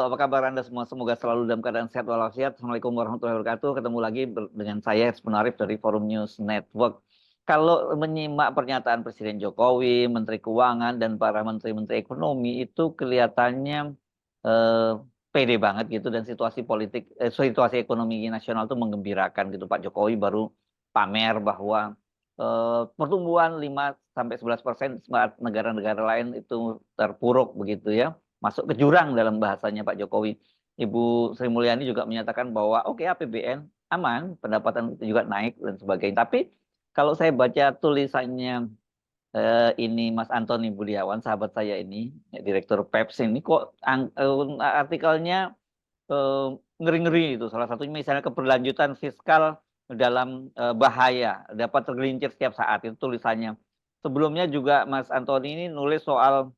Apa kabar Anda semua? Semoga selalu dalam keadaan sehat walafiat. Assalamualaikum warahmatullahi wabarakatuh. Ketemu lagi dengan saya, Espen Arif dari Forum News Network. Kalau menyimak pernyataan Presiden Jokowi, Menteri Keuangan, dan para menteri-menteri ekonomi itu kelihatannya eh, pede banget gitu, dan situasi ekonomi nasional itu menggembirakan gitu. Pak Jokowi baru pamer bahwa pertumbuhan 5-11% saat negara-negara lain itu terpuruk begitu ya, masuk ke jurang dalam bahasanya Pak Jokowi. Ibu Sri Mulyani juga menyatakan bahwa oke, APBN aman, pendapatan juga naik dan sebagainya. Tapi kalau saya baca tulisannya ini Mas Antoni Budiawan, sahabat saya ini, Direktur PEPS ini, kok artikelnya eh, ngeri-ngeri itu. Salah satunya misalnya keberlanjutan fiskal dalam bahaya, dapat tergelincir setiap saat, itu tulisannya. Sebelumnya juga Mas Antoni ini nulis soal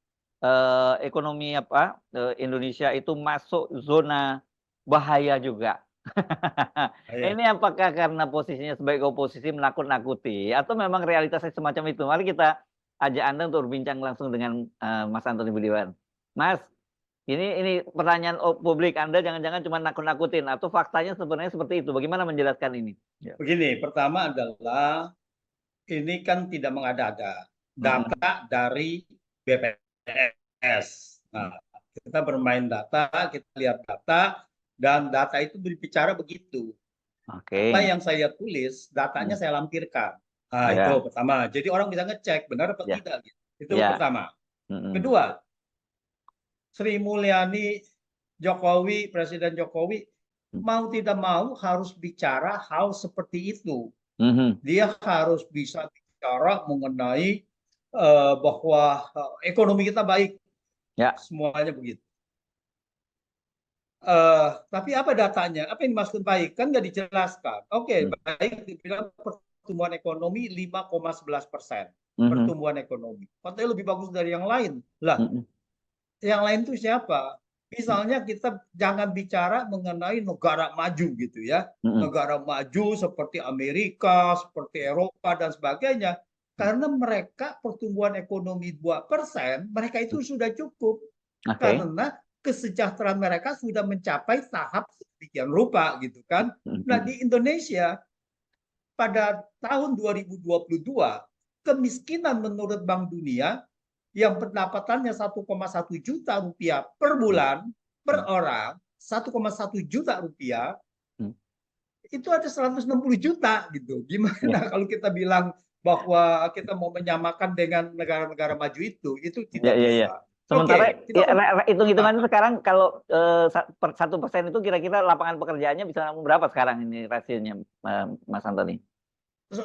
ekonomi Indonesia itu masuk zona bahaya juga. Ya. Ini apakah karena posisinya sebagai oposisi menakut-nakuti atau memang realitasnya semacam itu? Mari kita ajak Anda untuk berbincang langsung dengan Mas Antoni Budiawan. Mas, ini pertanyaan publik, Anda jangan-jangan cuma nakut-nakutin atau faktanya sebenarnya seperti itu? Bagaimana menjelaskan ini? Ya. Begini, pertama adalah ini kan tidak mengada-ada. Mm-mm. Data dari BPS. Nah, kita bermain data, kita lihat data, dan data itu berbicara begitu. Apa Oke. yang saya tulis, datanya Mm. saya lampirkan. Nah, itu Ya, pertama. Jadi orang bisa ngecek benar atau ya, tidak. Gitu. Itu ya. pertama. Mm-mm. Kedua, Sri Mulyani Jokowi, Presiden Jokowi, mau tidak mau harus bicara hal seperti itu. Mhm. Dia harus bisa bicara mengenai bahwa ekonomi kita baik, Ya. semuanya begitu. Tapi apa datanya? Apa yang dimaksud baik? Kan nggak dijelaskan. Oke, Mm. baik dibilang pertumbuhan ekonomi 5,11%. Mhm. Pertumbuhan ekonomi. Katanya lebih bagus dari yang lain. Lah, Mhm. yang lain itu siapa? Misalnya kita jangan bicara mengenai negara maju gitu ya. Mhm. Negara maju seperti Amerika, seperti Eropa dan sebagainya. Karena mereka pertumbuhan ekonomi 2%, mereka itu sudah cukup. Oke. Karena kesejahteraan mereka sudah mencapai tahap sedemikian rupa gitu kan. Nah, Mhm. di Indonesia pada tahun 2022 kemiskinan menurut Bank Dunia yang pendapatannya 1,1 juta rupiah per bulan per Mm. orang, 1,1 juta rupiah Mm. itu ada 160 juta gitu. Ya, Gimana kalau kita bilang bahwa kita mau menyamakan dengan negara-negara maju itu ya, tidak ya, ya. bisa. Sementara Oke, kita hitung-hitungannya sekarang kalau 1% itu kira-kira lapangan pekerjaannya bisa berapa sekarang ini rasionya, Mas Antoni?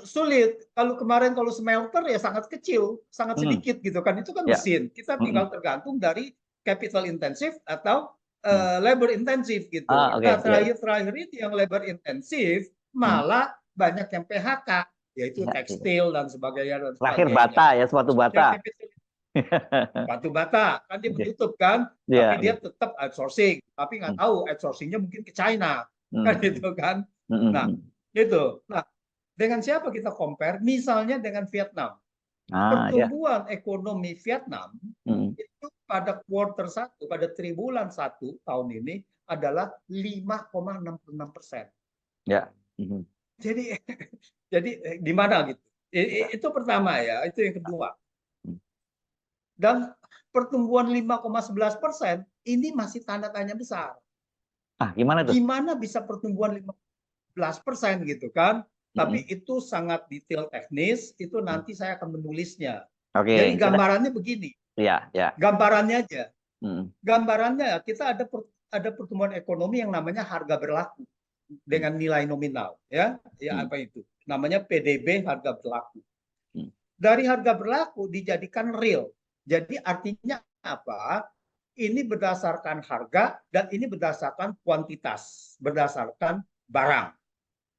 sulit. Kalau smelter ya sangat kecil, sangat Hmm. sedikit gitu kan. Itu kan Ya. mesin. Kita tinggal Mm-mm. tergantung dari capital intensif atau Mm. labor intensif gitu. Ah, Nah, oke, ya, terakhir itu yang labor intensif mm. malah banyak yang PHK, yaitu Ya, ya. tekstil dan sebagainya dan Terakhir sebagainya. bata ya, sepatu Soalnya bata. capital batu bata kan dia Oke. menutup kan, Ya, tapi ya. dia tetap outsourcing, tapi nggak Mm. tahu outsourcingnya mungkin ke China kan Mm. gitu kan. Mm. Nah, Mm. itu. Nah, dengan siapa kita compare? Misalnya dengan Vietnam. Ah, ya. Pertumbuhan ekonomi Vietnam Mm. itu pada kuartal 1, pada triwulan 1 tahun ini adalah 5,66%. Ya. Mm. Jadi jadi di mana gitu? Itu pertama ya, itu yang kedua. Mm. Dan pertumbuhan 5,11% ini masih tanda tanya besar. Ah, gimana tuh? Gimana bisa pertumbuhan 15% gitu kan? Tapi Mm. itu sangat detail teknis, itu Mm. nanti saya akan menulisnya. Jadi Oke, kita gambarannya begini, ya, ya. gambarannya aja. Mm. Gambarannya kita ada pertumbuhan ekonomi yang namanya harga berlaku Mm. dengan nilai nominal, ya. Ya Mm. apa itu? Namanya PDB harga berlaku. Mm. Dari harga berlaku dijadikan real. Jadi artinya apa? Ini berdasarkan harga dan ini berdasarkan kuantitas, berdasarkan barang.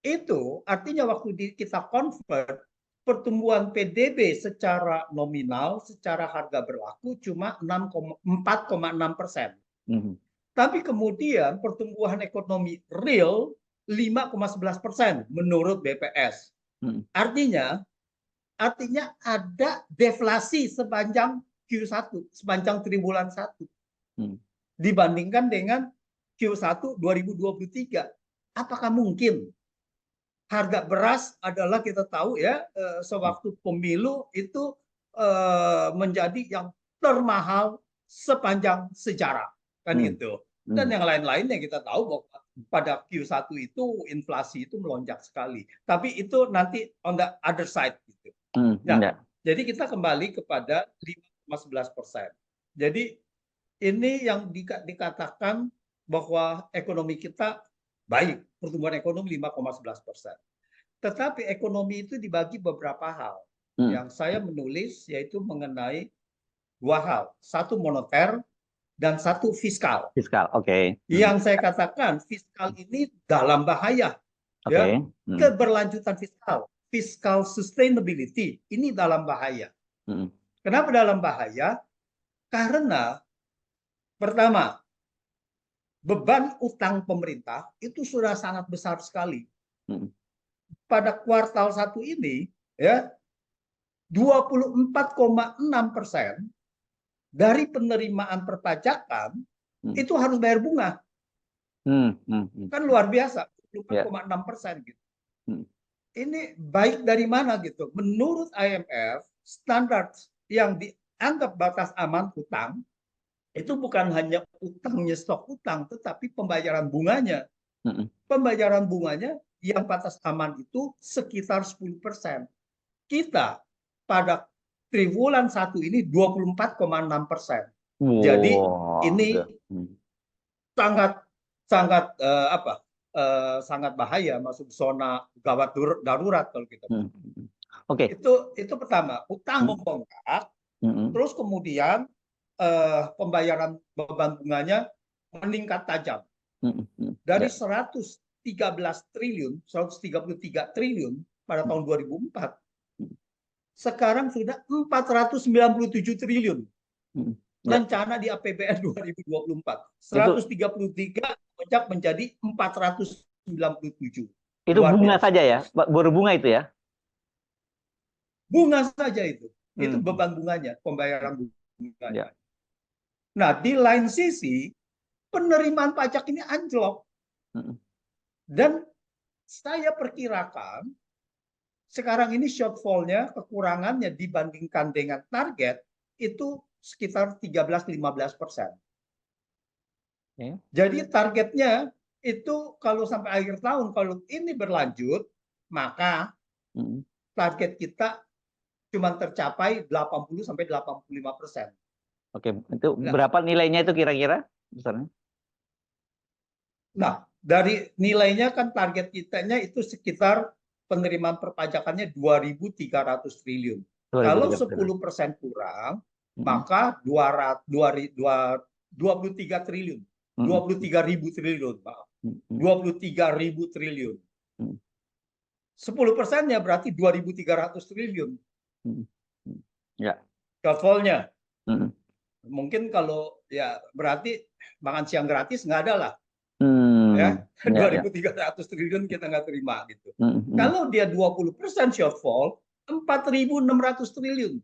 Itu artinya waktu kita convert pertumbuhan PDB secara nominal, secara harga berlaku cuma 4,6%. Mm. Tapi kemudian pertumbuhan ekonomi real 5,11% menurut BPS. Mm. Artinya ada deflasi sepanjang Q1, sepanjang triwulan 1 Mm. dibandingkan dengan Q1 2023. Apakah mungkin harga beras adalah kita tahu ya sewaktu pemilu itu menjadi yang termahal sepanjang sejarah kan gitu. Dan yang lain-lainnya kita tahu bahwa pada Q1 itu inflasi itu melonjak sekali. Tapi itu nanti on the other side gitu. Nah, jadi kita kembali kepada 5,11%. Jadi ini yang dikatakan bahwa ekonomi kita baik, pertumbuhan ekonomi 5,11%. Tetapi ekonomi itu dibagi beberapa hal. Yang saya menulis yaitu mengenai dua hal. Satu moneter dan satu fiskal. Fiskal, oke. Yang saya katakan fiskal ini dalam bahaya. Ya, keberlanjutan fiskal, fiscal sustainability ini dalam bahaya. Kenapa dalam bahaya? Karena pertama, beban utang pemerintah itu sudah sangat besar sekali. Pada kuartal 1 ini, ya 24,6% dari penerimaan perpajakan itu harus bayar bunga. Kan luar biasa, 24,6% gitu. Ini baik dari mana gitu? Menurut IMF, standar yang dianggap batas aman utang itu bukan hanya utangnya stok utang, tetapi pembayaran bunganya. Pembayaran bunganya yang batas aman itu sekitar 10%. Kita pada triwulan 1 ini 24,6%. Jadi ini sangat bahaya, masuk zona gawat darurat kalau kita. Itu pertama, utang membengkak, terus kemudian pembayaran beban bunganya meningkat tajam. Dari 133 triliun pada tahun 2004, sekarang sudah 497 triliun. Rencana di APBN 2024. 133 melonjak menjadi 497. Itu bunga saja ya? Baru bunga itu ya? Bunga saja itu. Itu beban bunganya, pembayaran bunganya. Nah, di lain sisi, penerimaan pajak ini anjlok. Dan saya perkirakan sekarang ini shortfall-nya, kekurangannya dibandingkan dengan target itu sekitar 13-15%. Jadi targetnya itu kalau sampai akhir tahun, kalau ini berlanjut, maka target kita cuma tercapai 80-85%. Oke, itu berapa nilainya itu kira-kira besarnya? Nah, dari nilainya kan target kitanya itu sekitar penerimaan perpajakannya 2.300 triliun. Kalau 10% kurang, maka 23 triliun. 23.000 triliun, Pak. 23.000 triliun. 10%-nya berarti 2.300 triliun. Ya. Shortfall-nya. Mungkin kalau ya berarti makan siang gratis nggak ada lah. Ya, 2.300 triliun kita nggak terima gitu. Kalau dia 20% shortfall, 4.600 triliun.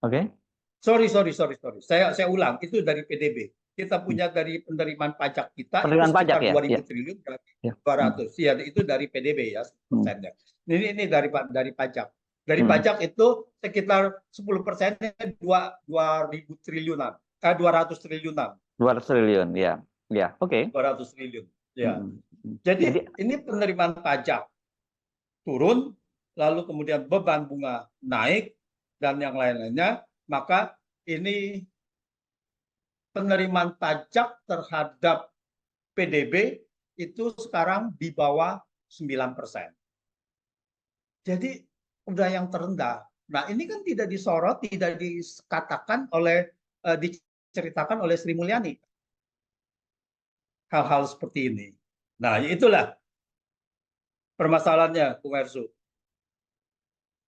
Oke. Sorry. Saya ulang, itu dari PDB. Kita punya dari penerimaan pajak kita penerimaan itu sekitar pajak, 2.000 triliun, berarti 200. Ya, itu dari PDB ya, persennya. Ini dari pajak. Dari pajak itu sekitar 10%-nya 2.000 triliunan. 200 triliunan. 200 triliun, ya. Ya, oke. 200 triliun. Ya. Jadi ini penerimaan pajak turun, lalu kemudian beban bunga naik dan yang lain-lainnya, maka ini penerimaan pajak terhadap PDB itu sekarang di bawah 9%. Jadi udah yang terendah. Nah, ini kan tidak disorot, tidak dikatakan oleh diceritakan oleh Sri Mulyani. Hal-hal seperti ini. Nah, itulah permasalahannya, Bung Ersu.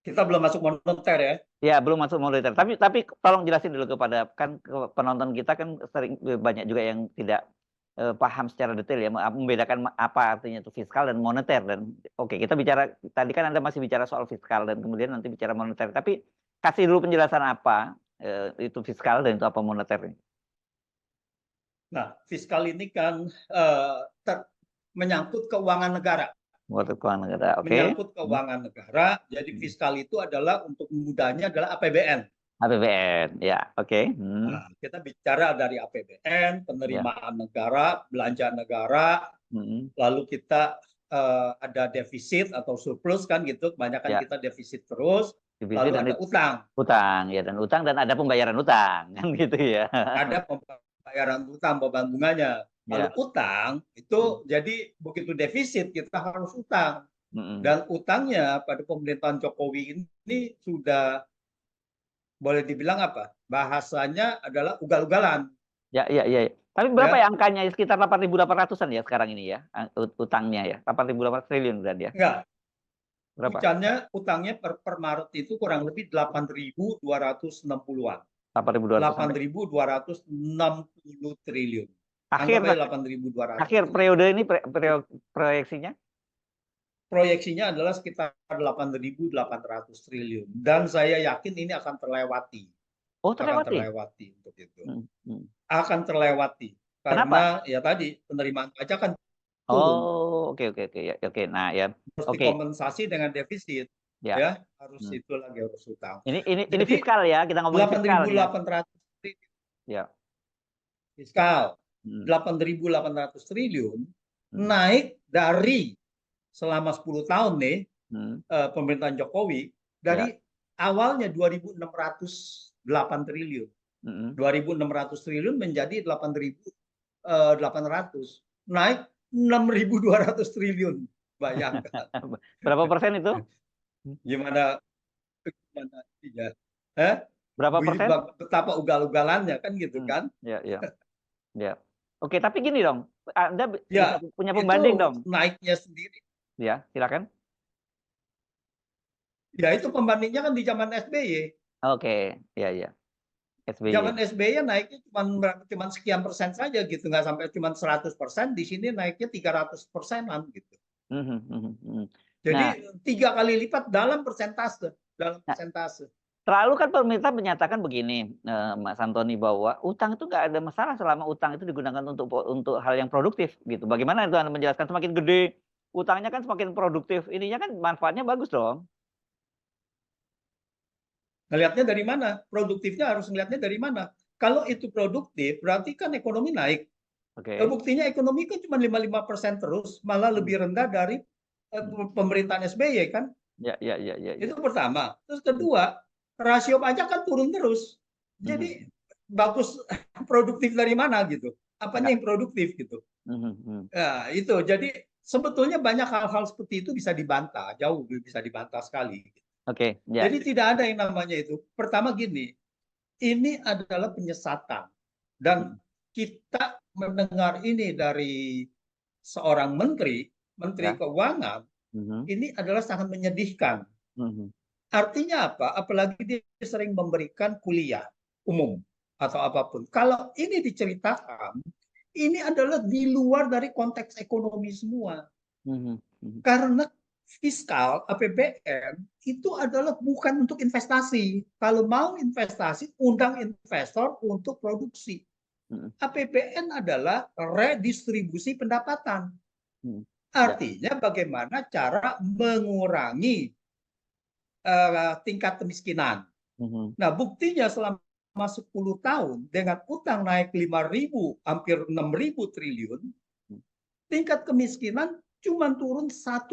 Kita belum masuk moneter ya. Ya, belum masuk moneter. Tapi tolong jelasin dulu kepada penonton kita kan sering banyak juga yang tidak paham secara detail ya, membedakan apa artinya itu fiskal dan moneter. Dan oke, kita bicara tadi kan Anda masih bicara soal fiskal dan kemudian nanti bicara moneter. Tapi kasih dulu penjelasan apa itu fiskal dan itu apa moneter. Nah, fiskal ini kan menyangkut keuangan negara. Waktu keuangan negara, oke. Menyangkut keuangan negara, jadi fiskal itu adalah untuk mudahnya adalah APBN. APBN, ya, oke. Nah, kita bicara dari APBN, Ya. penerimaan negara, belanja negara, lalu kita ada defisit atau surplus kan gitu, kebanyakan Ya. kita defisit terus, Defisit lalu dan ada utang. utang, ya, dan utang dan ada pembayaran utang, kan gitu ya. Ada pembayaran utang, beban bunganya. Kalau Ya. utang itu jadi begitu defisit kita harus utang. Dan utangnya pada pemerintahan Jokowi ini sudah boleh dibilang apa? Bahasanya adalah ugal-ugalan. Ya, ya, ya. Tapi berapa Ya, ya angkanya? Sekitar 8.800-an ya sekarang ini ya, utangnya ya. 8.800 triliun berarti ya. enggak. Berapa? Utangnya per Maret itu kurang lebih 8.260-an. 8.200 sampai 8.260 triliun. akhir Anggap aja 8.200 akhir triliun. periode ini proyeksinya? Proyeksinya adalah sekitar 8.800 triliun. Dan saya yakin ini akan terlewati. Oh, Akan terlewati. terlewati untuk itu. Akan terlewati. Kenapa? Karena ya tadi penerimaan pajak kan turun. Oh, oke, oke, oke, ya, oke. Nah, ya, Harus oke, dikompensasi dengan defisit. ya. Ya, harus itu lagi harus utang. Ini Jadi fiskal ya, kita ngomongin fiskal ya. 8.800 triliun Ya. fiskal, Hmm. 8.800 triliun naik dari selama 10 tahun nih pemerintahan Jokowi dari awalnya 2.608 triliun. 2.600 triliun menjadi 8.800. Naik 6.200 triliun. Bayangkan. Berapa persen itu? Gimana ya? Berapa persen? Betapa ugal-ugalannya kan gitu kan? Ya, ya. Ya. Oke, tapi gini dong. Anda bisa Ya, punya itu pembanding dong. naiknya sendiri. Ya, silakan. Ya itu pembandingnya kan di zaman SBY. Oke, ya, ya. SBY. Zaman SBY naiknya cuma sekian persen saja gitu, nggak sampai cuma 100%. Di sini naiknya 300%-an gitu. Jadi Nah, 3 kali lipat dalam persentase. Selalu kan pemerintah menyatakan begini, Mas Antoni, bahwa utang itu nggak ada masalah selama utang itu digunakan untuk hal yang produktif gitu. Bagaimana itu Anda menjelaskan? Semakin gede utangnya kan semakin produktif. Ininya kan manfaatnya bagus dong. Ngelihatnya dari mana? Produktifnya harus ngelihatnya dari mana? Kalau itu produktif, berarti kan ekonomi naik. Oke. Buktinya ekonomi kan cuma 55% terus, malah lebih rendah dari pemerintahan SBY kan? Ya, ya, ya, ya, ya. Itu pertama. Terus kedua, rasio pajak kan turun terus. Jadi bagus produktif dari mana gitu? Apanya yang produktif gitu? Nah, itu. Jadi sebetulnya banyak hal-hal seperti itu bisa dibantah, jauh bisa dibantah sekali. Oke, ya. Jadi tidak ada yang namanya itu. Pertama gini, ini adalah penyesatan. Dan kita mendengar ini dari seorang menteri keuangan, ini adalah sangat menyedihkan. Artinya apa? Apalagi dia sering memberikan kuliah umum atau apapun. Kalau ini diceritakan, ini adalah di luar dari konteks ekonomi semua. Karena fiskal APBN itu adalah bukan untuk investasi. Kalau mau investasi, undang investor untuk produksi. APBN adalah redistribusi pendapatan. Artinya bagaimana cara mengurangi tingkat kemiskinan. Nah, buktinya selama 10 tahun dengan utang naik 5.000 hampir 6.000 triliun, tingkat kemiskinan cuma turun 1,6%.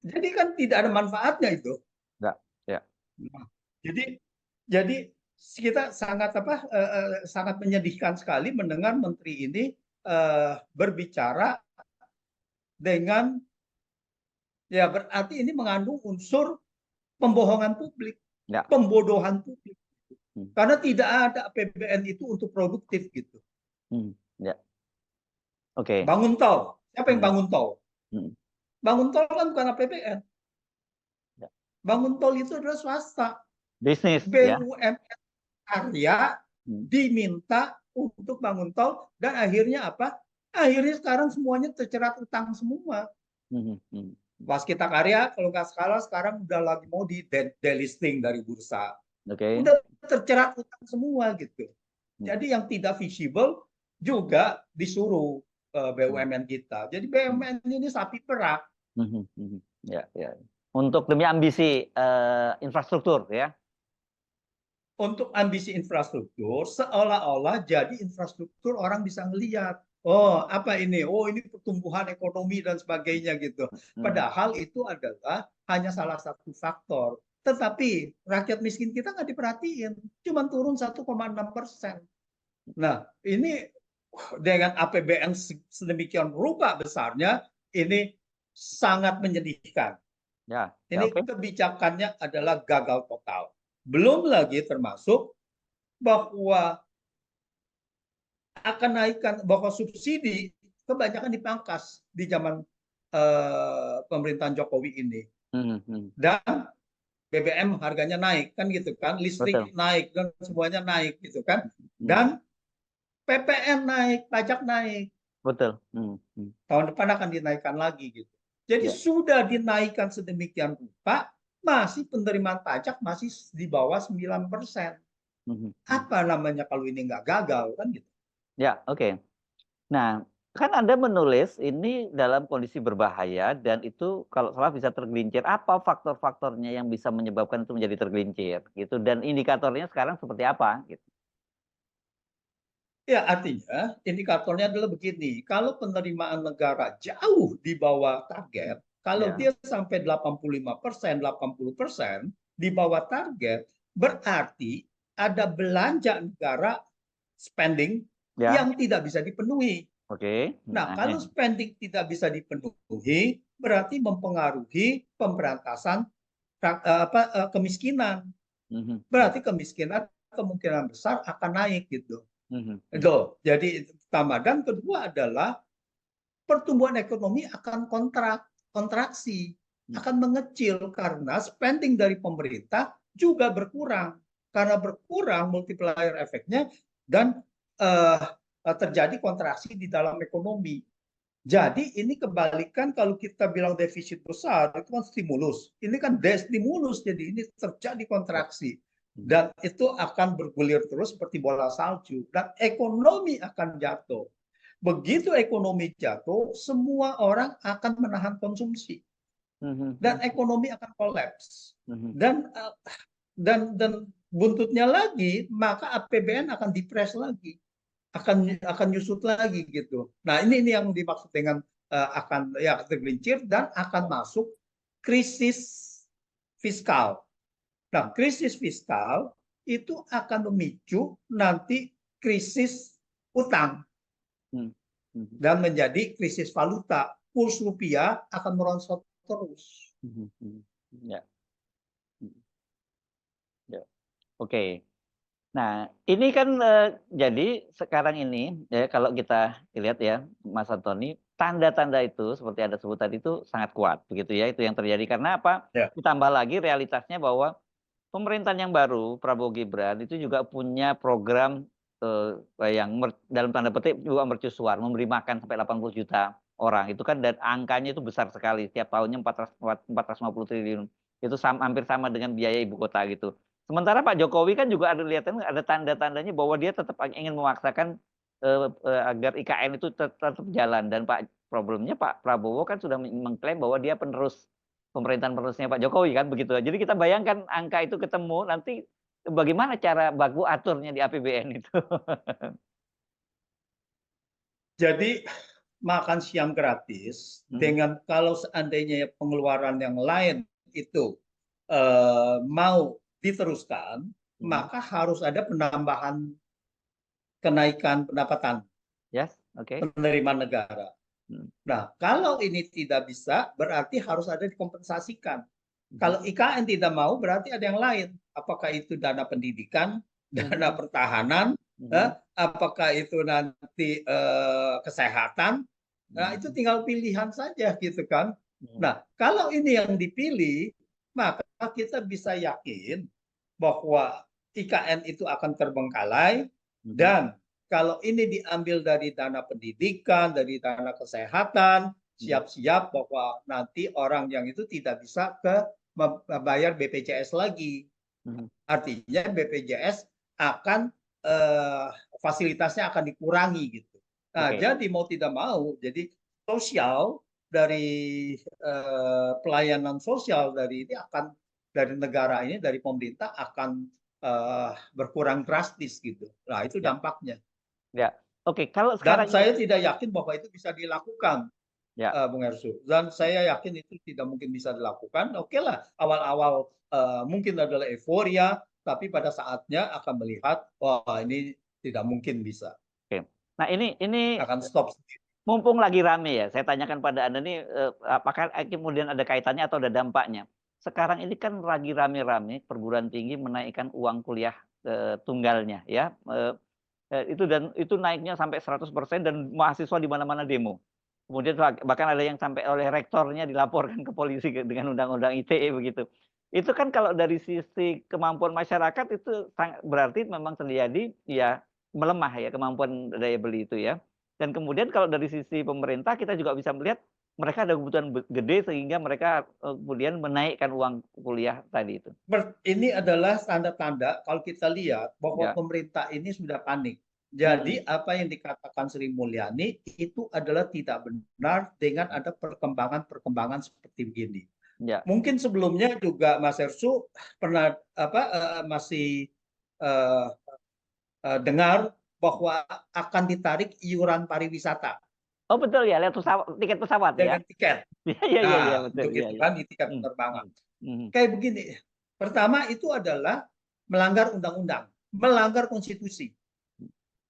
Jadi kan tidak ada manfaatnya itu. Ya. Nah, jadi kita sangat menyedihkan sekali mendengar menteri ini berbicara dengan ya berarti ini mengandung unsur pembohongan publik, pembodohan publik. Karena tidak ada APBN itu untuk produktif gitu. Ya. Oke. Bangun tol, siapa yang bangun tol? Bangun tol kan bukan APBN. Bangun tol itu adalah swasta. Bisnis, BUMN karya diminta untuk bangun tol dan akhirnya apa? Akhirnya sekarang semuanya terjerat utang semua. Waskita Karya kalau nggak salah sekarang udah lagi mau di delisting dari bursa. Udah terjerat utang semua gitu. Jadi yang tidak visible juga disuruh BUMN kita. Jadi BUMN ini sapi perah. Ya, ya. Untuk demi ambisi infrastruktur ya. Untuk ambisi infrastruktur, seolah-olah jadi infrastruktur orang bisa melihat, oh apa ini, oh ini pertumbuhan ekonomi dan sebagainya gitu. Padahal itu adalah hanya salah satu faktor. Tetapi rakyat miskin kita nggak diperhatiin, cuma turun 1,6%. Nah, ini dengan APBN sedemikian rupa besarnya, ini sangat menyedihkan. Ya, ya, Ini oke. kebijakannya adalah gagal total. Belum lagi termasuk bahwa akan naikkan, bahwa subsidi kebanyakan dipangkas di zaman pemerintahan Jokowi ini. Dan BBM harganya naik kan gitu kan, listrik Betul. naik dan semuanya naik gitu kan. Dan PPN naik, pajak naik. Betul. Tahun depan akan dinaikkan lagi gitu. Jadi Ya. sudah dinaikkan sedemikian rupa, masih penerimaan pajak masih di bawah 9%. Apa namanya kalau ini nggak gagal kan gitu. Ya, oke. Nah, kan Anda menulis ini dalam kondisi berbahaya dan itu kalau salah bisa tergelincir. Apa faktor-faktornya yang bisa menyebabkan itu menjadi tergelincir gitu dan indikatornya sekarang seperti apa gitu. Ya, artinya indikatornya adalah begini, kalau penerimaan negara jauh di bawah target, kalau Ya. dia sampai 85%, 80% di bawah target, berarti ada belanja negara spending Ya. yang tidak bisa dipenuhi. Oke. Nah, Nah, kalau spending tidak bisa dipenuhi, berarti mempengaruhi pemberantasan kemiskinan. Berarti kemiskinan kemungkinan besar akan naik gitu. Itu. Jadi pertama, dan kedua adalah pertumbuhan ekonomi akan kontraksi, akan mengecil karena spending dari pemerintah juga berkurang. Karena berkurang multiplier efeknya dan terjadi kontraksi di dalam ekonomi. Jadi ini kebalikan kalau kita bilang defisit besar, itu kan stimulus. Ini kan destimulus, jadi ini terjadi kontraksi. Dan itu akan bergulir terus seperti bola salju. Dan ekonomi akan jatuh. Begitu ekonomi jatuh, semua orang akan menahan konsumsi. Dan ekonomi akan kolaps. Dan buntutnya lagi, maka APBN akan dipres lagi. Akan nyusut lagi gitu. Nah, ini yang dimaksud dengan akan ya tergelincir dan akan masuk krisis fiskal. Nah, krisis fiskal itu akan memicu nanti krisis utang dan menjadi krisis valuta. Kurs rupiah akan merosot terus. Ya. Ya. Oke. Nah, ini kan jadi sekarang ini ya kalau kita lihat ya Mas Antoni, tanda-tanda itu seperti Anda sebut tadi itu sangat kuat begitu ya, itu yang terjadi karena apa? Ya. Ditambah lagi realitasnya bahwa pemerintahan yang baru Prabowo Gibran itu juga punya program yang dalam tanda petik juga mercusuar, memberi makan sampai 80 juta orang. Itu kan dan angkanya itu besar sekali, setiap tahunnya 450 triliun. Itu hampir sama dengan biaya ibu kota gitu. Sementara Pak Jokowi kan juga ada tanda-tandanya bahwa dia tetap ingin memaksakan agar IKN itu tetap jalan dan problemnya Pak Prabowo kan sudah mengklaim bahwa dia pemerintahan penerusnya Pak Jokowi kan begitu. Jadi kita bayangkan angka itu ketemu nanti bagaimana cara baku aturnya di APBN itu. Jadi makan siang gratis dengan kalau seandainya pengeluaran yang lain itu mau diteruskan, maka harus ada penambahan kenaikan pendapatan Yes, oke. penerimaan negara. Nah, kalau ini tidak bisa, berarti harus ada dikompensasikan. Kalau IKN tidak mau, berarti ada yang lain. Apakah itu dana pendidikan, dana pertahanan, apakah itu nanti kesehatan? Nah, itu tinggal pilihan saja gitu kan. Nah, kalau ini yang dipilih, maka kita bisa yakin bahwa IKN itu akan terbengkalai dan kalau ini diambil dari dana pendidikan, dari dana kesehatan, siap-siap bahwa nanti orang yang itu tidak bisa membayar BPJS lagi. Artinya BPJS akan eh, fasilitasnya akan dikurangi gitu. Nah, Oke. jadi mau tidak mau, jadi sosial dari pelayanan sosial dari ini akan dari negara ini dari pemerintah akan berkurang drastis gitu. Nah, itu Ya, dampaknya. ya. Oke, kalau Dan sekarang saya tidak yakin bahwa itu bisa dilakukan, ya, Bung Ersu. Dan saya yakin itu tidak mungkin bisa dilakukan. Oke lah, awal-awal mungkin adalah euforia, tapi pada saatnya akan melihat, wah ini tidak mungkin bisa, oke. Nah, ini akan stop sendiri. mumpung lagi rame ya, saya tanyakan pada Anda nih, apakah kemudian ada kaitannya atau ada dampaknya? Sekarang ini kan lagi rame-rame perguruan tinggi menaikkan uang kuliah, tunggalnya ya, itu dan itu naiknya sampai 100% dan mahasiswa di mana-mana demo. Kemudian bahkan ada yang sampai oleh rektornya dilaporkan ke polisi dengan undang-undang ITE begitu. Itu kan kalau dari sisi kemampuan masyarakat itu berarti memang terjadi ya melemah ya kemampuan daya beli itu ya. Dan kemudian kalau dari sisi pemerintah kita juga bisa melihat mereka ada kebutuhan gede sehingga mereka kemudian menaikkan uang kuliah tadi itu. Ini adalah tanda-tanda kalau kita lihat bahwa Ya. pemerintah ini sudah panik. Mhm. Jadi apa yang dikatakan Sri Mulyani itu adalah tidak benar dengan ada perkembangan-perkembangan seperti begini. Ya. Mungkin sebelumnya juga Mas Ersu pernah masih eh, dengar bahwa akan ditarik iuran pariwisata Oh betul ya, lihat tiket pesawat ya? dengan tiket. Iya, iya, iya, Nah, betul, untuk iya, itu iya. kan di tiket Mmm, penerbangan. mhm, mhm, Kayak begini, pertama itu adalah melanggar undang-undang, melanggar konstitusi.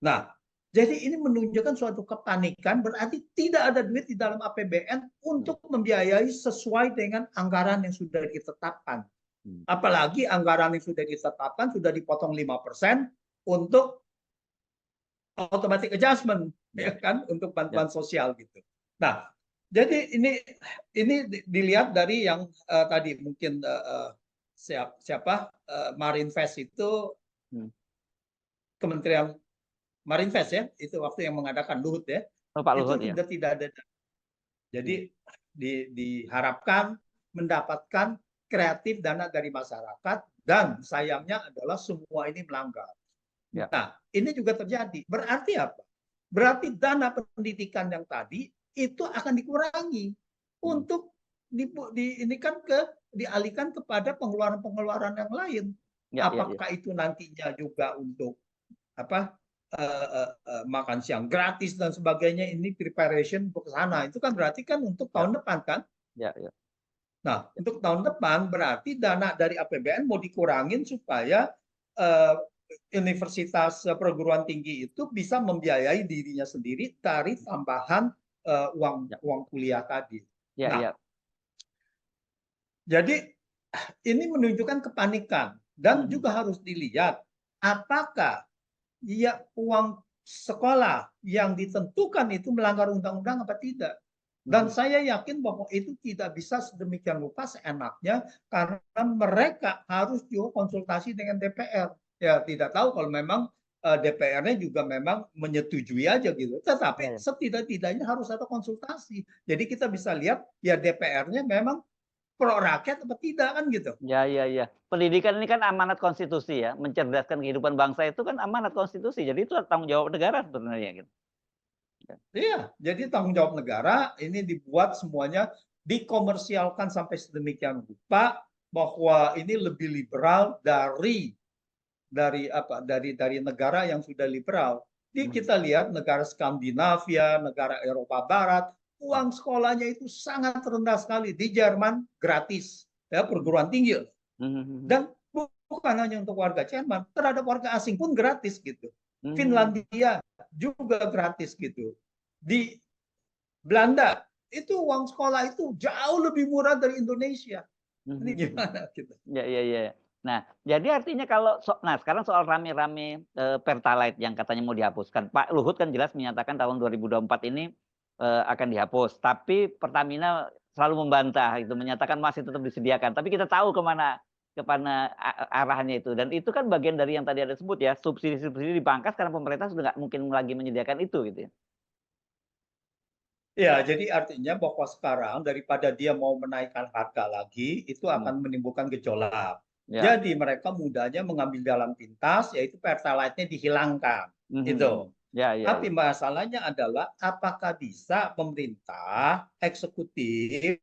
Nah, jadi ini menunjukkan suatu kepanikan berarti tidak ada duit di dalam APBN mhm, untuk membiayai sesuai dengan anggaran yang sudah ditetapkan. mhm. Apalagi anggaran yang sudah ditetapkan sudah dipotong 5% untuk automatic adjustment, ya Ya, kan, untuk ya, bantuan sosial gitu. Nah, jadi ini dilihat dari yang tadi mungkin siapa Marinvest itu mhm. Kementerian Marinvest ya, itu waktu yang mengadakan Luhut ya, Oh Pak itu Luhut ya? sudah tidak ada. Mhm, Jadi diharapkan mendapatkan kreatif dana dari masyarakat dan sayangnya adalah semua ini melanggar. ya, Nah, ini juga terjadi. Berarti apa? Berarti dana pendidikan yang tadi itu akan dikurangi mhm, untuk ini kan dialihkan kepada pengeluaran-pengeluaran yang lain. ya, ya, ya, Apakah itu nantinya juga untuk apa makan siang gratis dan sebagainya ini preparation untuk ke sana. Itu kan berarti kan untuk ya, tahun depan kan? ya, ya, Nah, untuk tahun depan berarti dana dari APBN mau dikurangin supaya eh, universitas perguruan tinggi itu bisa membiayai dirinya sendiri dari tambahan uang ya, uang kuliah tadi. ya, Nah, ya, jadi ini menunjukkan kepanikan dan mhm, juga harus dilihat apakah ya uang sekolah yang ditentukan itu melanggar undang-undang apa tidak. Dan mhm, saya yakin bahwa itu tidak bisa sedemikian rupa seenaknya karena mereka harus juga konsultasi dengan DPR. Ya tidak tahu kalau memang DPR-nya juga memang menyetujui aja gitu. ya, Tetapi ya, setidak-tidaknya harus ada konsultasi. Jadi kita bisa lihat ya DPR-nya memang pro rakyat apa tidak kan gitu. ya, ya, ya. Pendidikan ini kan amanat konstitusi ya, mencerdaskan kehidupan bangsa itu kan amanat konstitusi, jadi itu tanggung jawab negara sebenarnya gitu. Ya, Iya, jadi tanggung jawab negara ini dibuat semuanya dikomersialkan sampai sedemikian rupa bahwa ini lebih liberal dari negara yang sudah liberal. Jadi mhm, kita lihat negara Skandinavia, negara Eropa Barat, mhm, uang sekolahnya itu sangat rendah sekali. Di Jerman gratis, ya mhm, perguruan tinggi. mhm, mhm, Dan bukan hanya untuk warga Jerman, terhadap warga asing pun gratis gitu. mhm, Finlandia juga gratis gitu. Di Belanda itu uang sekolah itu jauh lebih murah dari Indonesia. mhm, Ini mhm. gimana kita? Ya, ya, ya. Nah, jadi artinya kalau nah sekarang soal rame-rame, Pertalite yang katanya mau dihapuskan. Pak Luhut kan jelas menyatakan tahun 2024 ini, akan dihapus, tapi Pertamina selalu membantah itu, menyatakan masih tetap disediakan. Tapi kita tahu kemana arahnya itu, dan itu kan bagian dari yang tadi Anda sebut ya, subsidi-subsidi dipangkas karena pemerintah sudah nggak mungkin lagi menyediakan itu gitu ya. Ya, jadi artinya bahwa sekarang daripada dia mau menaikkan harga lagi, itu Hmm, akan menimbulkan gejolak. Ya. Jadi mereka mudahnya mengambil jalan pintas, yaitu pertalite-nya dihilangkan. Itu. Ya, ya, Tapi ya. masalahnya adalah apakah bisa pemerintah eksekutif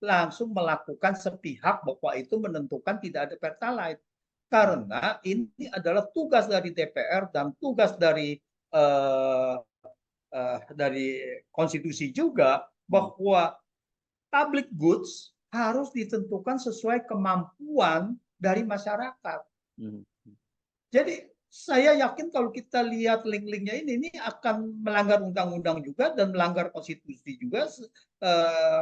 langsung melakukan sepihak bahwa itu menentukan tidak ada pertalite. Karena ini adalah tugas dari DPR dan tugas dari konstitusi juga, bahwa public goods harus ditentukan sesuai kemampuan dari masyarakat. Jadi saya yakin kalau kita lihat link-linknya ini akan melanggar undang-undang juga dan melanggar konstitusi juga,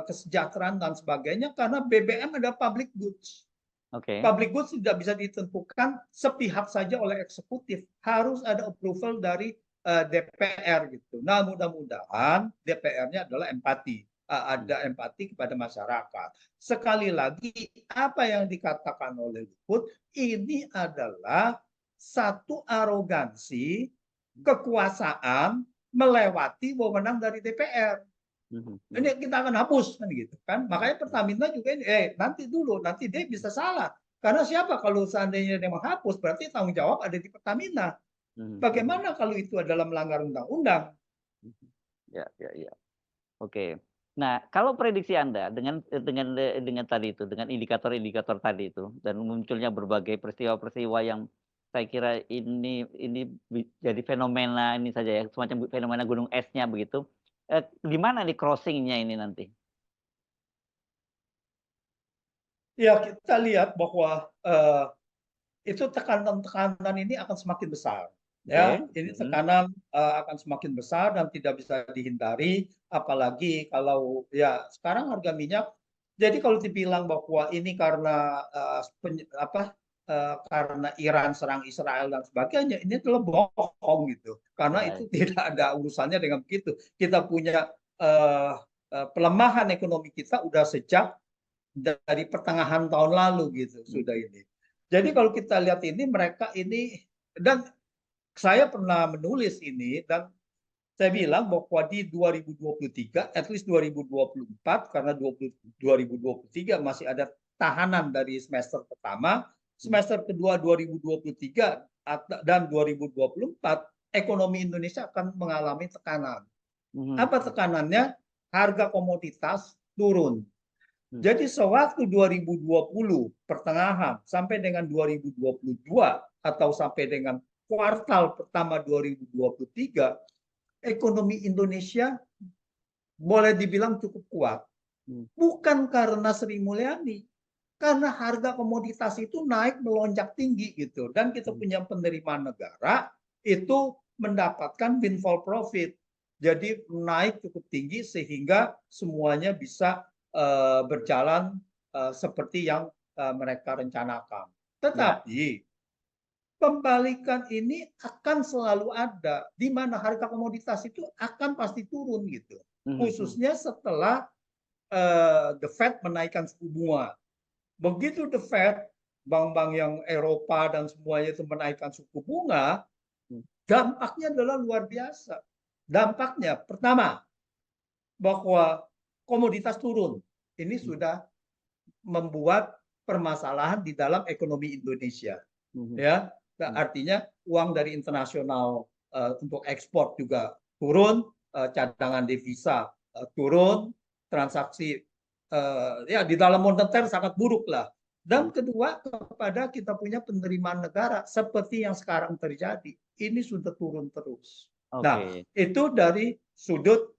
kesejahteraan dan sebagainya, karena BBM adalah public goods. Oke. Public goods tidak bisa ditentukan sepihak saja oleh eksekutif, harus ada approval dari DPR gitu. Nah, mudah-mudahan DPR-nya adalah empati, ada empati kepada masyarakat. Sekali lagi, apa yang dikatakan oleh Luhut ini adalah satu arogansi kekuasaan melewati wewenang dari DPR. Ini kita akan hapus kan gitu kan. Makanya Pertamina juga ini nanti dulu, nanti dia bisa salah. Karena siapa kalau seandainya dia menghapus, berarti tanggung jawab ada di Pertamina. Bagaimana kalau itu adalah melanggar undang-undang? Ya, ya, ya. Oke. Nah, kalau prediksi Anda dengan tadi itu, dengan indikator-indikator tadi itu, dan munculnya berbagai peristiwa-peristiwa yang saya kira ini jadi fenomena ini saja ya, semacam fenomena gunung esnya begitu. Di mana nih crossing-nya ini nanti? Ya, kita lihat bahwa itu tekanan-tekanan ini akan semakin besar. Ya, Oke. ini tekanan akan semakin besar dan tidak bisa dihindari, apalagi kalau ya sekarang harga minyak. Jadi kalau dibilang bahwa ini karena karena Iran serang Israel dan sebagainya, ini adalah bohong gitu. Karena itu tidak ada urusannya dengan begitu. Kita punya pelemahan ekonomi kita udah sejak dari pertengahan tahun lalu gitu sudah ini. Jadi kalau kita lihat ini mereka ini, dan saya pernah menulis ini dan saya bilang bahwa di 2023, at least 2024, karena 2023 masih ada tahanan dari semester pertama, semester kedua 2023 dan 2024, ekonomi Indonesia akan mengalami tekanan. Apa tekanannya? Harga komoditas turun. Jadi sewaktu 2020 pertengahan sampai dengan 2022 atau sampai dengan kuartal pertama 2023, ekonomi Indonesia boleh dibilang cukup kuat. Bukan karena Sri Mulyani, karena harga komoditas itu naik melonjak tinggi gitu. Dan kita punya penerimaan negara itu mendapatkan windfall profit. Jadi naik cukup tinggi sehingga semuanya bisa berjalan seperti yang mereka rencanakan. Tetapi pembalikan ini akan selalu ada, di mana harga komoditas itu akan pasti turun gitu. Khususnya setelah The Fed menaikkan suku bunga. Begitu The Fed, bank-bank yang Eropa dan semuanya itu menaikkan suku bunga, dampaknya adalah luar biasa. Dampaknya pertama, bahwa komoditas turun. Ini sudah membuat permasalahan di dalam ekonomi Indonesia. Ya, artinya uang dari internasional untuk ekspor juga turun, cadangan devisa turun, transaksi ya di dalam moneter sangat buruk lah. Dan kedua, kepada kita punya penerimaan negara seperti yang sekarang terjadi, ini sudah turun terus. Nah, itu dari sudut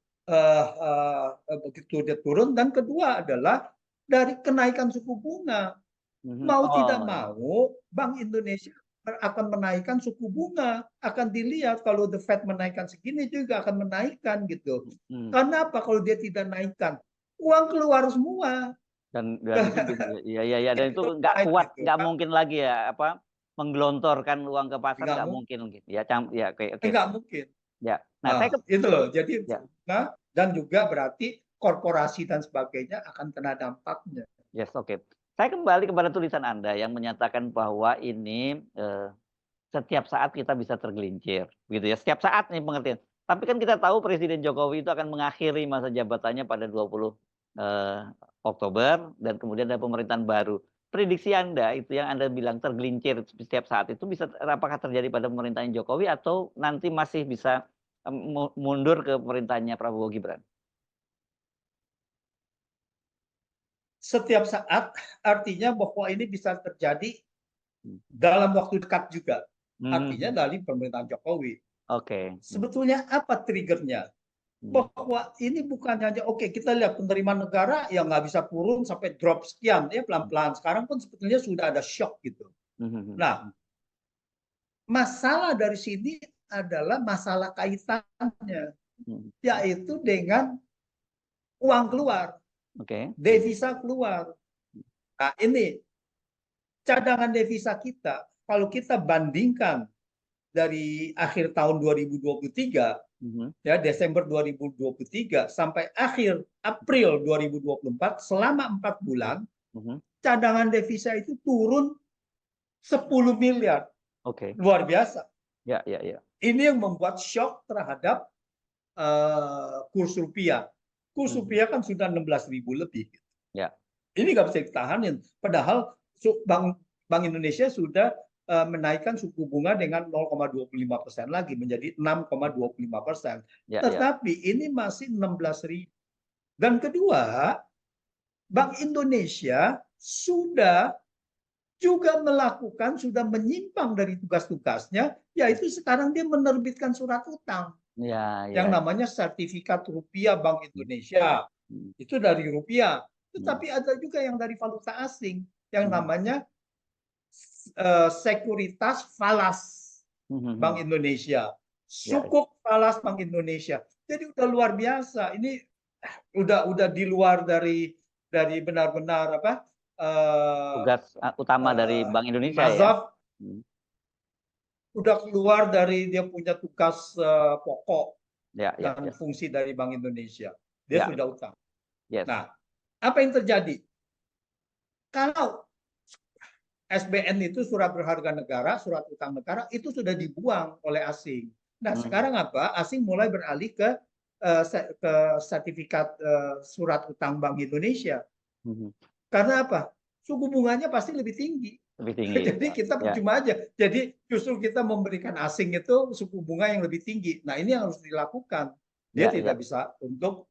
begitu dia turun, dan kedua adalah dari kenaikan suku bunga. Mau tidak mau, Bank Indonesia akan menaikkan suku bunga. Akan dilihat kalau The Fed menaikkan segini juga akan menaikkan gitu. Karena apa? Kalau dia tidak naikkan, uang keluar semua. Dan dan itu nggak kuat, gitu. nggak mungkin lagi ya menggelontorkan uang ke pasar, nggak mungkin gitu. Oke. Nggak mungkin. Ya. Nah, saya itu loh. Jadi dan juga berarti korporasi dan sebagainya akan kena dampaknya. Yes, oke. Saya kembali kepada tulisan Anda yang menyatakan bahwa ini setiap saat kita bisa tergelincir, gitu ya. Setiap saat nih pengertian. Tapi kan kita tahu Presiden Jokowi itu akan mengakhiri masa jabatannya pada 20 Oktober dan kemudian ada pemerintahan baru. prediksi Anda itu yang Anda bilang tergelincir setiap saat itu bisa apakah terjadi pada pemerintahan Jokowi atau nanti masih bisa mundur ke pemerintahannya Prabowo Gibran? Setiap saat artinya bahwa ini bisa terjadi Hmm. dalam waktu dekat juga. Artinya Hmm. dari pemerintahan Jokowi. Oke. Sebetulnya apa triggernya? Bahwa ini bukan hanya oke, kita lihat penerimaan negara yang nggak bisa turun sampai drop sekian ya pelan-pelan. Sekarang pun sebetulnya sudah ada shock gitu. Nah, masalah dari sini adalah masalah kaitannya, yaitu dengan uang keluar, Oke. devisa keluar. Nah, ini cadangan devisa kita, kalau kita bandingkan dari akhir tahun 2023, ya Desember 2023 sampai akhir April 2024, selama 4 bulan, cadangan devisa itu turun 10 miliar. Oke. Luar biasa. Ya, ya, ya. Ini yang membuat shock terhadap kurs rupiah. Kurs rupiah kan sudah 16.000 lebih. Ya. Ini nggak bisa ditahanin. Padahal Bank Indonesia sudah menaikkan suku bunga dengan 0,25% lagi menjadi 6,25%. Ya, ya. Tetapi ini masih 16.000. Dan kedua, Bank Indonesia sudah juga sudah menyimpang dari tugas-tugasnya, yaitu sekarang dia menerbitkan surat utang. Ya, Yang ya. namanya sertifikat rupiah Bank Indonesia. Itu dari rupiah. Tetapi ada juga yang dari valuta asing, yang namanya sekuritas falas Bank Indonesia. Sukuk falas Bank Indonesia. Jadi udah luar biasa. Ini udah di luar dari benar-benar apa tugas utama dari Bank Indonesia Mazhab, ya. udah keluar dari dia punya tugas pokok Ya, ya, dan ya. fungsi dari Bank Indonesia. Dia Ya. sudah utang. Yes. Nah, apa yang terjadi? Kalau SBN itu surat berharga negara, surat utang negara itu sudah dibuang oleh asing. Nah, sekarang apa? Asing mulai beralih ke sertifikat surat utang Bank Indonesia. Karena apa? Suku bunganya pasti lebih tinggi. Lebih tinggi. Jadi kita percuma aja. Jadi justru kita memberikan asing itu suku bunga yang lebih tinggi. Nah, ini yang harus dilakukan. Dia tidak bisa untuk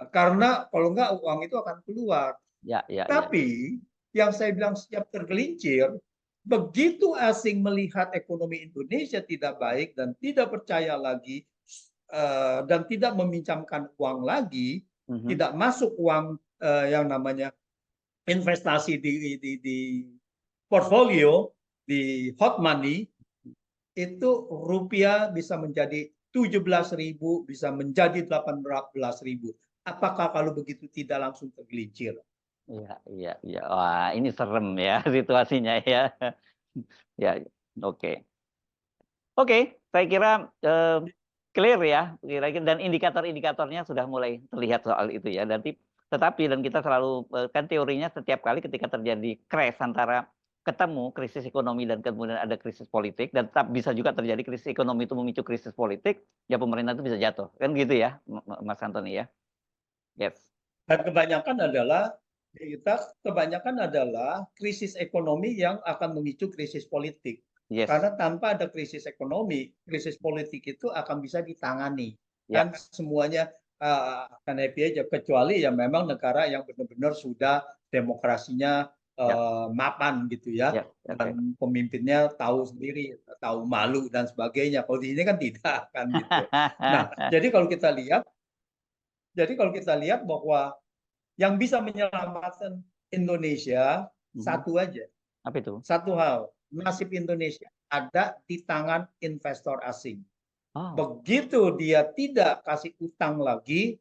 karena kalau enggak uang itu akan keluar. Tapi yang saya bilang setiap tergelincir, begitu asing melihat ekonomi Indonesia tidak baik dan tidak percaya lagi dan tidak meminjamkan uang lagi, tidak masuk uang yang namanya investasi di portfolio, di hot money, itu rupiah bisa menjadi 17.000, bisa menjadi 18.000. Apakah kalau begitu tidak langsung tergelincir? Iya, iya, iya. Wah, ini serem ya situasinya ya. Ya, oke. Oke, saya kira clear ya, kira-kira dan indikator-indikatornya sudah mulai terlihat soal itu ya. Tetapi kita selalu kan teorinya setiap kali ketika terjadi crash antara ketemu krisis ekonomi dan kemudian ada krisis politik dan tetap bisa juga terjadi krisis ekonomi itu memicu krisis politik, ya pemerintah itu bisa jatuh. Kan gitu ya, Mas Antoni ya. Yes. Dan kebanyakan adalah krisis ekonomi yang akan memicu krisis politik. Yes. Karena tanpa ada krisis ekonomi, krisis politik itu akan bisa ditangani. Ya. Kan semuanya akan happy aja, kecuali ya memang negara yang benar-benar sudah demokrasinya mapan gitu ya. Dan pemimpinnya tahu sendiri, tahu malu dan sebagainya. Kalau di sini kan tidak kan gitu. Nah, jadi kalau kita lihat bahwa yang bisa menyelamatkan Indonesia satu aja. Apa itu? Satu hal, nasib Indonesia ada di tangan investor asing. Begitu dia tidak kasih utang lagi,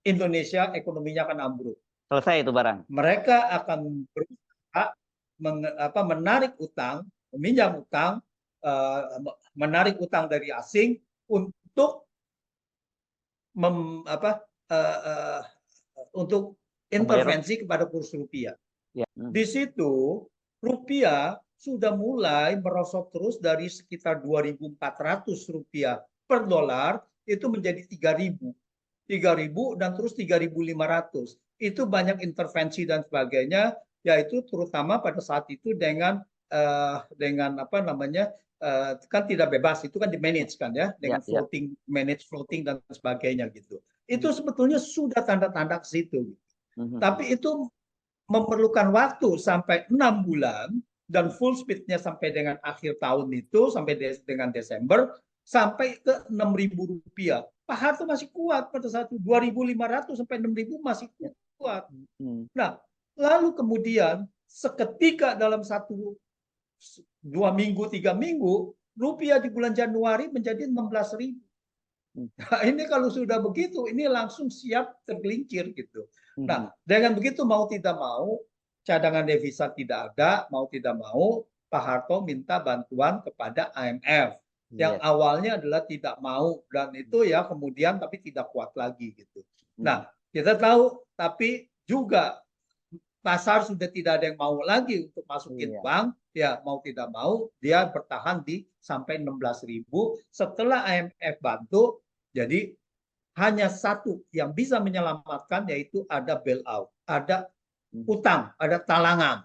Indonesia ekonominya akan ambruk. Selesai itu barang. Mereka akan berusaha menarik utang, meminjam utang, menarik utang dari asing untuk untuk intervensi kepada kurs rupiah. Di situ rupiah sudah mulai merosot terus dari sekitar 2.400 rupiah per dolar itu menjadi 3.000 dan terus 3.500. Itu banyak intervensi dan sebagainya. yaitu terutama pada saat itu dengan apa namanya, kan tidak bebas, itu kan di-manage kan ya, dengan Ya. floating, manage floating dan sebagainya gitu. Itu sebetulnya sudah tanda-tanda ke situ. Tapi itu memerlukan waktu sampai 6 bulan dan full speednya sampai dengan akhir tahun itu, sampai dengan Desember, sampai ke Rp6.000. Pak Harto masih kuat pada saat itu, 2.500 sampai 6.000 masih kuat. Nah, lalu kemudian seketika dalam 2 minggu, 3 minggu, rupiah di bulan Januari menjadi 16.000. Nah, ini kalau sudah begitu, ini langsung siap tergelincir gitu. Nah, dengan begitu mau tidak mau, cadangan devisa tidak ada, mau tidak mau, Pak Harto minta bantuan kepada IMF. Yang awalnya adalah tidak mau, dan itu ya kemudian tapi tidak kuat lagi gitu. Nah, kita tahu, tapi juga pasar sudah tidak ada yang mau lagi untuk masukin uang, ya mau tidak mau dia bertahan di sampai 16.000 setelah IMF bantu. Jadi hanya satu yang bisa menyelamatkan, yaitu ada bailout, ada utang, ada talangan.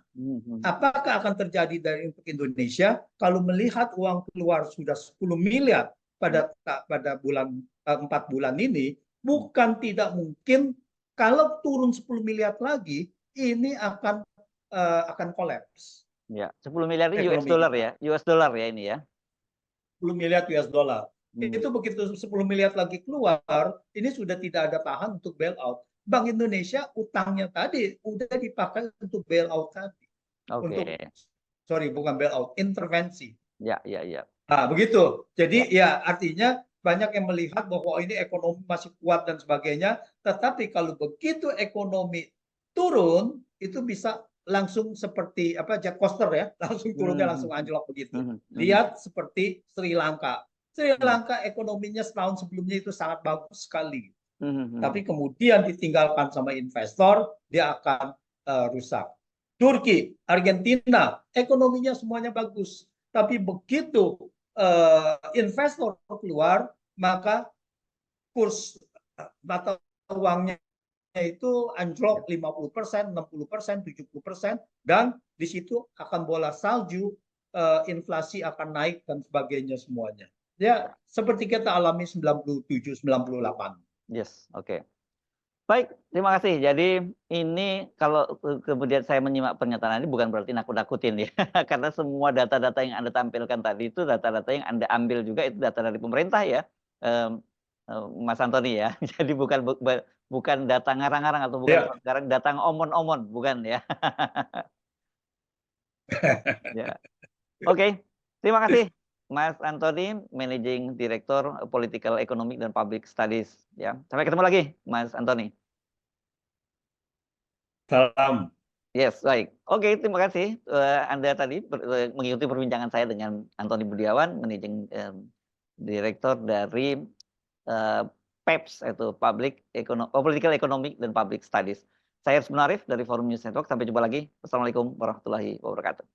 Apakah akan terjadi dari untuk Indonesia kalau melihat uang keluar sudah 10 miliar pada bulan 4 bulan ini? Bukan tidak mungkin kalau turun 10 miliar lagi, ini akan kolaps. Ya, 10 miliar ini US Ekonomi dollar kita. ya, US dollar ya ini ya. 10 miliar US dollar. Itu begitu 10 miliar lagi keluar, ini sudah tidak ada tahan untuk bailout. Bank Indonesia utangnya tadi udah dipakai untuk bailout tadi. Untuk, sorry, bukan bailout, intervensi. Ya. Nah, begitu. Jadi ya artinya banyak yang melihat bahwa ini ekonomi masih kuat dan sebagainya, tetapi kalau begitu ekonomi turun, itu bisa langsung seperti apa, jet coaster ya, langsung turunnya langsung anjlok begitu. Lihat seperti Sri Lanka. Sri Lanka ekonominya setahun sebelumnya itu sangat bagus sekali. Tapi kemudian ditinggalkan sama investor, dia akan rusak. Turki, Argentina, ekonominya semuanya bagus. Tapi begitu investor keluar, maka kurs mata uangnya itu anjlok 50%, 60%, 70%, dan di situ akan bola salju, inflasi akan naik dan sebagainya semuanya. Ya, seperti kita alami 97, 98. Yes, oke. Baik, terima kasih. Jadi ini kalau kemudian saya menyimak pernyataan ini bukan berarti nakut-nakutin ya. Karena semua data-data yang Anda tampilkan tadi itu data-data yang Anda ambil juga itu data dari pemerintah ya, Mas Antoni ya. Jadi bukan data ngarang-ngarang atau bukan sekarang data omon-omon, bukan ya. Ya. Oke, terima kasih Mas Antoni, Managing Director Political Economic dan Public Studies ya. Sampai ketemu lagi Mas Antoni. Salam. Yes, baik. Oke, terima kasih Anda tadi mengikuti perbincangan saya dengan Antoni Budiawan, Managing Director dari PEPS, itu Political Economic dan Public Studies. Saya Ersbun Arif dari Forum News Network. Sampai jumpa lagi. Wassalamualaikum warahmatullahi wabarakatuh.